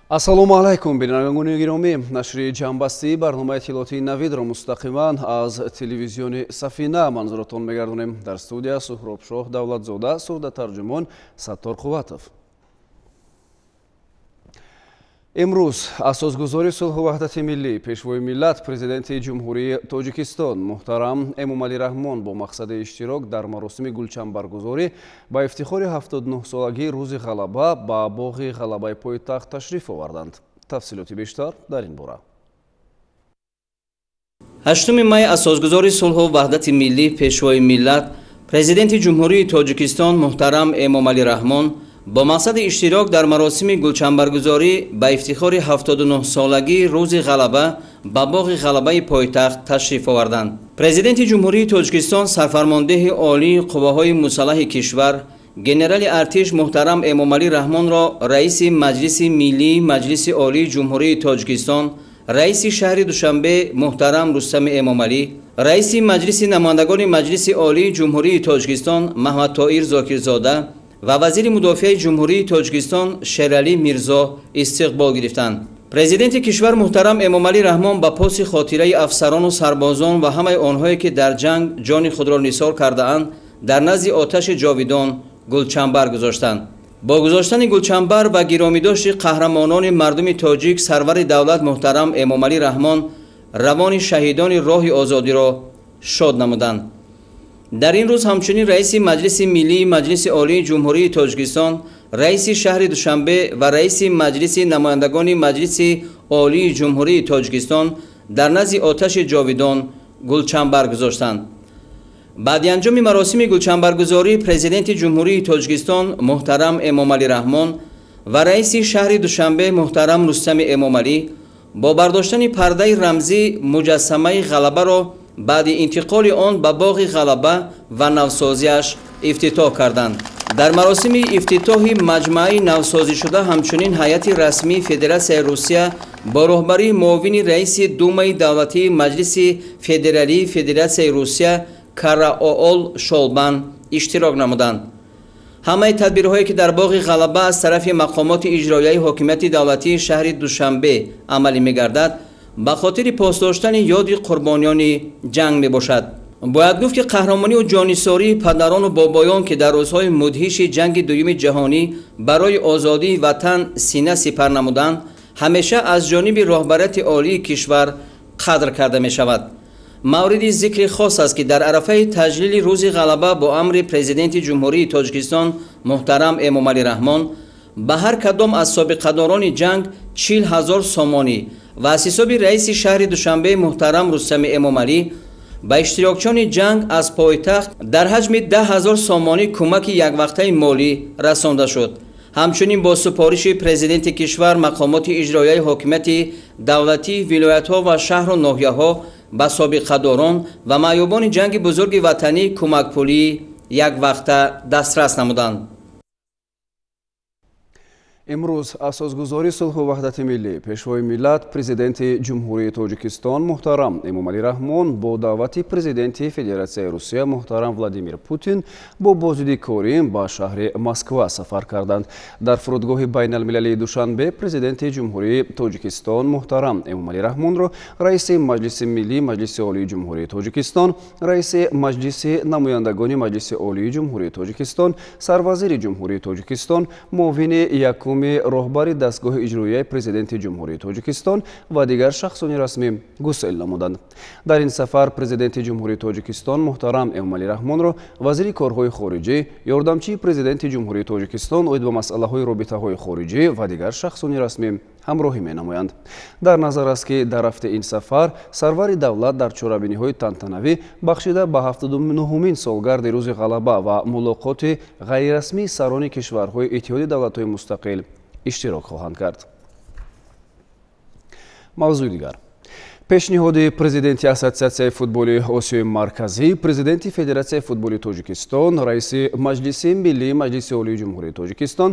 ассалому алайкум бинандагони гиромӣ, нашри ҷанбастии барномаи иттилоотии навидро мустақиман аз телевизиони Сафина манзуратон мегардонем. Дар студия Суҳробшоҳ Давлатзода, сурдатарҷумон Саттор Қувватов. имрӯз асосгузори сулҳу ваҳдати миллӣ, пешвои миллат, президенти ҷумҳурии Тоҷикистон муҳтарам Эмомалӣ Раҳмон бо мақсади иштирок дар маросими гулчанбаргузорӣ ба ифтихори 79-солагии Рӯзи Ғалаба ба боғи Ғалабаи пойтахт ташриф оварданд. Тафсилоти бештар дар ин бора. 8 май асосгузори сулҳу ваҳдати миллӣ, пешвои миллат, президенти ҷумҳурии Тоҷикистон муҳтарам Эмомалӣ Раҳмон با مقصد اشتراک در مراسم گلچنبرگزاری با افتخار 79 روز غلبه با باغ غلبه پایتخت تشریف آوردند. پرزیدنت جمهوری تاجیکستان سرفرمانده عالی قواهای مسلح کشور گنرال ارتش محترم امامعلی رحمان را رئیس مجلس ملی مجلس عالی جمهوری تاجیکستان، رئیس شهر دوشنبه محترم رستم امامعلی، رئیس مجلس نمایندگان مجلس عالی جمهوری تاجیکستان محمد طاهر زاکرزاده و وزیر مدافع جمهوری تاجیکستان شیرعلی میرزا استقبال گرفتند. پرزیدنت کشور محترم امامعلی رحمان با پاس خاطره افسران و سربازان و همه آنهایی که در جنگ جان خود را نثار کرده اند در نزد آتش جاویدان گلچنبر گذاشتند. با گذاشتن گلچنبر و گرامیداشت قهرمانان مردم تاجیک سرور دولت محترم امامعلی رحمان روان شهیدان راه آزادی را شاد نمودند. در این روز همچنین رئیس مجلس ملی مجلس عالی جمهوری تاجیکستان، رئیس شهر دوشنبه و رئیس مجلس نمایندگان مجلس عالی جمهوری تاجیکستان در نزد آتش جاویدان گلچنبر گذاشتند. بعد انجام مراسم گلچنبرگذاری پرزیدنت جمهوری تاجیکستان محترم امامعلی رحمان و رئیس شهر دوشنبه محترم رستم امامعلی با برداشتن پرده رمزی مجسمه غلبه را بعد انتقال آن به باغ غلبه و نوسازیش افتتاح کردند. در مراسم افتتاح مجمع نوسازی شده همچنین هیئت رسمی فدراسیون روسیه با رهبری معاون رئیس دومای دولتی مجلس فدرالی فدراسیون روسیه کاراول شولبان اشتراک نمودند. همه تدبیرهایی که در باغ غلبه از طرف مقامات اجرایی حکومت دولتی شهر دوشنبه عملی می‌گردد به خاطر پاسداشتن یاد قربانیان جنگ می باشد. باید گفت که قهرمانی و جانیساری پدران و بابایان که در روزهای مدهش جنگ دوم جهانی برای آزادی وطن سینه سپر نمودند همیشه از جانب رهبریت عالی کشور قدر کرده می شود. مورد ذکر خاص است که در عرفه تجلیل روز غلبه با امر پرزیدنت جمهوری تاجیکستان محترم امامعلی رحمان به هر کدام از سابقه‌داران جنگ 40,000 سامانی و از حساب رئیس شهر دوشنبه محترم رستم امامعلی به اشتراکچیان جنگ از پایتخت در حجم 10,000 سامانی کمک یک وقته مالی رسانده شد. همچنین با سپارش پرزیدنت کشور مقامات اجرایی حکومت دولتی ولایت‌ها و شهر و ناحیه‌ها به سابقه‌داران و معیوبان جنگ بزرگ وطنی کمک پولی یک وقته دسترس نمودند. имрӯз асосгузори сулҳу ваҳдати миллӣ, пешвои миллат, президенти ҷумҳурии Тоҷикистон муҳтарам Эмомалӣ Раҳмон бо даъвати президенти Федератсияи Русия муҳтарам Владимир Путин бо боздиди корӣ ба шаҳри Москва сафар карданд. Дар фурудгоҳи байналмилалии Душанбе президенти ҷумҳурии Тоҷикистон муҳтарам Эмомалӣ Раҳмонро раиси маҷлиси миллӣ маҷлиси олии ҷумҳурии Тоҷикистон, раиси маҷлиси намояндагони маҷлиси олии ҷумҳурии Тоҷикистон, сарвазири ҷумҳурии Тоҷикистон, муовини якум роҳбари дастгоҳи иҷроияи президенти ҷумҳурии Тоҷикистон ва дигар шахсони расмӣ гусел намуданд. Дар ин сафар президенти ҷумҳурии Тоҷикистон муҳтарам Эмомалӣ Раҳмонро вазири корҳои хориҷӣ, ёрдамчии президенти ҷумҳурии Тоҷикистон оид ба масъалаҳои робитаҳои хориҷӣ ва дигар шахсони расмӣ ҳамроҳӣ менамоянд. Дар назар аст ки дар рафти ин сафар сарвари давлат дар чорабиниҳои тантанавӣ бахшида ба 79-умин солгарди Рӯзи Ғалаба ва мулоқоти ғайрирасмии сарони кишварҳои Иттиҳоди давлатҳои мустақил иштирок хоҳанд кард. мавзӯи дигар: пешниҳоди президенти Ассотсиатсияи футболи Осиёи Марказӣ, президенти Федератсияи футболи Тоҷикистон, раиси маҷлиси миллии маҷлиси олии ҷумҳурии Тоҷикистон,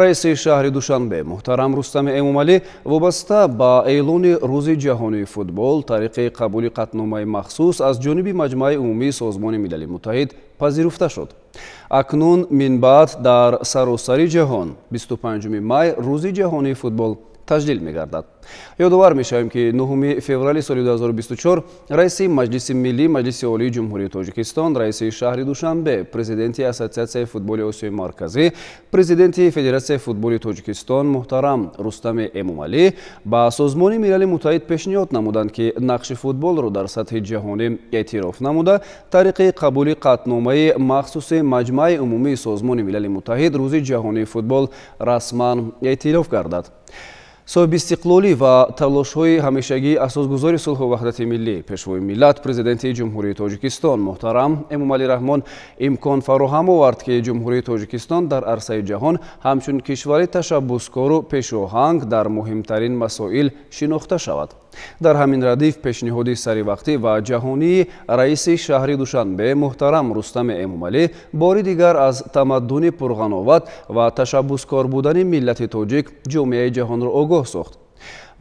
раиси шаҳри Душанбе муҳтарам Рустами Эмомалӣ вобаста ба эълони Рӯзи ҷаҳонии футбол тариқи қабули қатномаи махсус аз ҷониби Маҷмӯаи умумии Созмони Милали Муттаҳид пазируфта шуд. Акнун минбаъд дар саросари ҷаҳон 25 май Рӯзи ҷаҳонии футбол таҷлил мегардад. ёдовар мешавем ки 9 феврали соли 2024 раиси Маҷлиси миллии Маҷлиси олии ҷумҳурии Тоҷикистон, раиси шаҳри Душанбе, президенти Ассотсиатсияи футболи Осиёи Марказӣ, президенти Федератсияи футболи Тоҷикистон муҳтарам Рустами Эмомалӣ ба Созмони Милали Муттаҳид пешниҳод намуданд ки нақши футболро дар сатҳи ҷаҳонӣ эътироф намуда, тариқи қабули қатъномаи махсуси Маҷмаи умумии Созмони Милали Муттаҳид рӯзи ҷаҳонии футбол расман эътироф гардад. соҳиби истиқлолӣ ва талошҳои ҳамешагии асосгузори сулҳу ваҳдати миллӣ, пешвои миллат, президенти ҷумҳурии Тоҷикистон муҳтарам Эмомалӣ Раҳмон имкон фароҳам овард ки ҷумҳурии Тоҷикистон дар арсаи ҷаҳон ҳамчун кишвари ташаббускору пешоҳанг дар муҳимтарин масоил шинохта шавад. дар ҳамин радиф пешниҳоди саривақтӣ ва ҷаҳонии раиси шаҳри Душанбе муҳтарам Рустами Эмомалӣ бори дигар аз тамаддуни пурғановат ва ташаббускор будани миллати тоҷик ҷомеаи ҷаҳонро огоҳ сохт.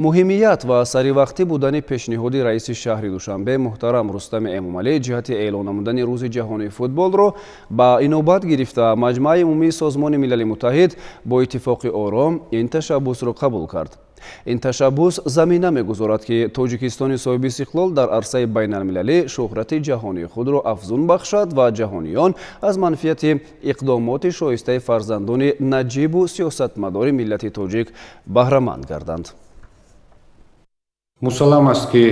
муҳимият ва саривақтӣ будани пешниҳоди раиси шаҳри Душанбе муҳтарам Рустами Эмомалӣ ҷиҳати эълон намудани рӯзи ҷаҳонии футболро ба инобат гирифта Маҷмаи умумии Созмони Милали Муттаҳид бо иттифоқи ором ин ташаббусро қабул кард. ин ташаббус замина мегузорад ки Тоҷикистони соҳиби истиқлол дар арсаи байналмилалӣ шӯҳрати ҷаҳонии худро афзун бахшад ва ҷаҳониён аз манфиати иқдомоти шоистаи фарзандони наҷибу сиёсатмадори миллати тоҷик баҳраманд гарданд. мусаллам аст ки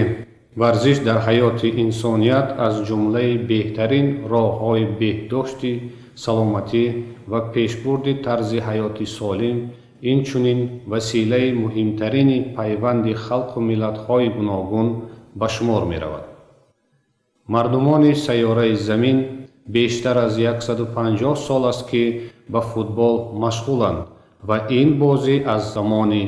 варзиш дар ҳаёти инсоният аз ҷумлаи беҳтарин роҳҳои беҳдошти саломатӣ ва пешбурди тарзи ҳаёти солим, инчунин василаи муҳимтарини пайванди халқу миллатҳои гуногун ба шумор меравад. мардумони сайёраи замин бештар аз 150 сол аст ки ба футбол машғуланд ва ин бозӣ аз замони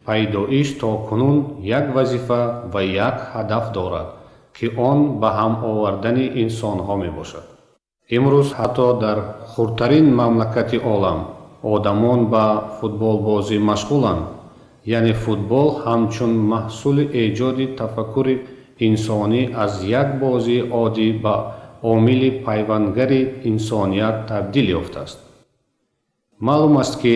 пайдоиш то кунун як вазифа ва як ҳадаф дорад ки он ба ҳам овардани инсонҳо мебошад. имрӯз ҳатто дар хурдтарин мамлакати олам одамон ба футболбозӣ машғуланд, яъне футбол ҳамчун маҳсули эҷоди тафаккури инсонӣ аз як бозии оддӣ ба омили пайвандгари инсоният табдил ёфтааст. маълум аст ки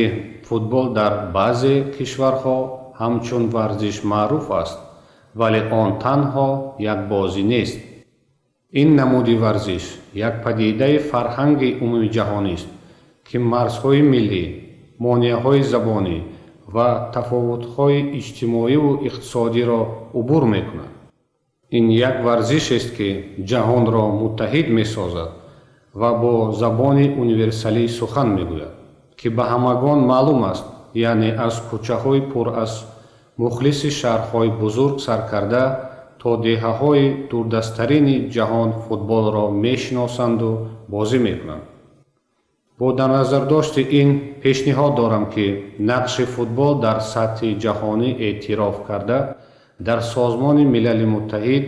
футбол дар баъзе кишварҳо ҳамчун варзиш маъруф аст, вале он танҳо як бозӣ нест. ин намуди варзиш як падидаи фарҳанги умумиҷаҳонист ки марзҳои миллӣ, монеаҳои забонӣ ва тафовутҳои иҷтимоиву иқтисодиро убур мекунад. ин як варзишест ки ҷаҳонро муттаҳид месозад ва бо забони универсалӣ сухан мегӯяд, ки ба ҳамагон маълум аст, яъне аз кӯчаҳои пур аз мухлиси шаҳрҳои бузург сар карда то деҳаҳои дурдастарини ҷаҳон футболро мешиносанду бозӣ мекунанд. бо дар назардошти ин пешниҳод дорам ки нақши футбол дар сатҳи ҷаҳонӣ эътироф карда дар Созмони Милали Муттаҳид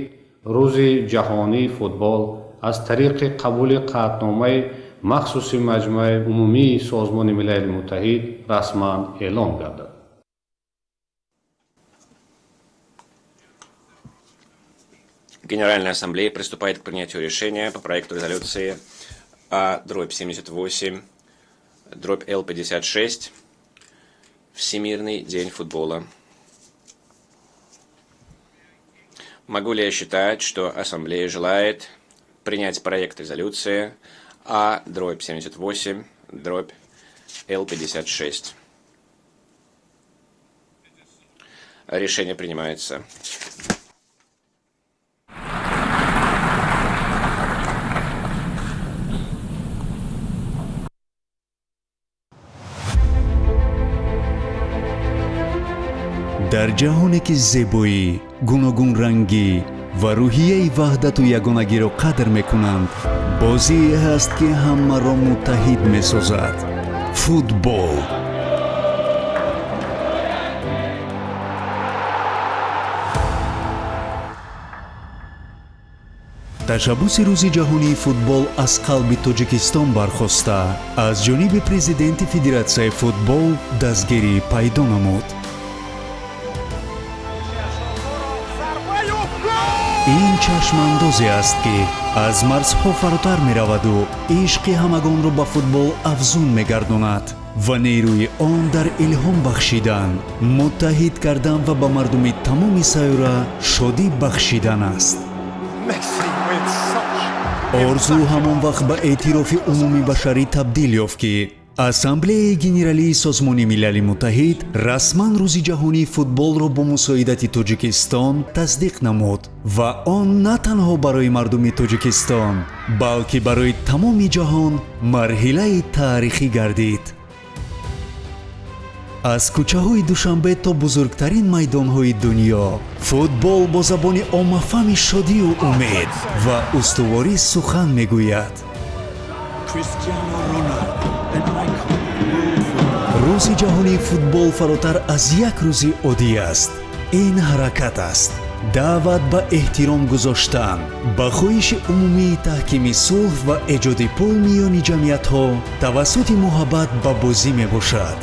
рӯзи ҷаҳонии футбол аз тариқи қабули қатъномаи махсуси Маҷмаи умумии Созмони Милали Муттаҳид расман эълон гардад. Генеральная ассамблея приступает к принятию решения по проекту резолюции А/78/Л56 «Всемирный день футбола». Могу ли я считать, что ассамблея желает принять проект резолюции А/78/Л56? Решение принимается. дар ҷаҳоне ки зебоӣ, гуногунрангӣ ва рӯҳияи ваҳдату ягонагиро қадр мекунанд, бозие ҳаст ки ҳамаро муттаҳид месозад. футбол. ташаббуси рӯзи ҷаҳонии футбол аз қалби Тоҷикистон бархоста, аз ҷониби президенти Федератсияи футбол дастгирӣ пайдо намуд. ин чашмандозе аст ки аз марзҳо фаротар мераваду ишқи ҳамагонро ба футбол афзун мегардонад. ва нерӯи он дар илҳом бахшидан, муттаҳид кардан ва ба мардуми тамоми сайёра шодӣ бахшидан аст. орзу ҳамон вақт ба эътирофи умуми башарӣ табдил ёфт ки ассамблеяи генералии созмони милали муттаҳид расман рӯзи ҷаҳонии футболро бо мусоидати Тоҷикистон тасдиқ намуд ва он на танҳо барои мардуми Тоҷикистон, балки барои тамоми ҷаҳон марҳилаи таърихӣ гардид. аз кӯчаҳои Душанбе то бузургтарин майдонҳои дунё, футбол бо забони оммафаҳми шодию умед ва устуворӣ сухан мегӯяд. рӯзи ҷаҳонии футбол фаротар аз як рӯзи оддӣ аст. ин ҳаракат аст, даъват ба эҳтиром гузоштан, ба хоҳиши умумии таҳкими сулҳ ва эҷоди пул миёни ҷамъиятҳо тавассути муҳаббат ба бозӣ мебошад.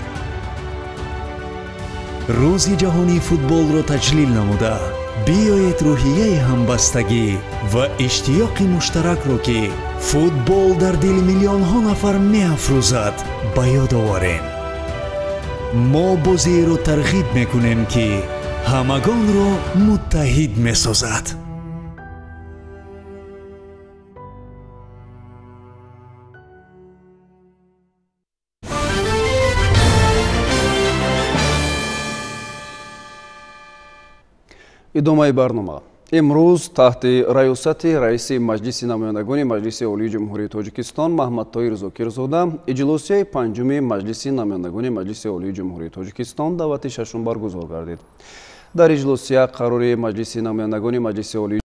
рӯзи ҷаҳонии футболро таҷлил намуда, биёед рӯҳияи ҳамбастагӣ ва иштиёқи муштаракро ки футбол дар дили миллионҳо нафар меафрӯзад ба ёд оварем. мо бозиеро тарғиб мекунем ки ҳамагонро муттаҳид месозад. идомаи барнома. имрӯз таҳти раёсати раиси маҷлиси намояндагони маҷлиси олии ҷумҳурии Тоҷикистон Маҳмадтоҳир Зокирзода иҷлосияи панҷуми маҷлиси намояндагони маҷлиси олии ҷумҳурии Тоҷикистон давати шашум баргузор гардид. дар иҷлосия қарори маҷлиси намояндагони маҷлиси олии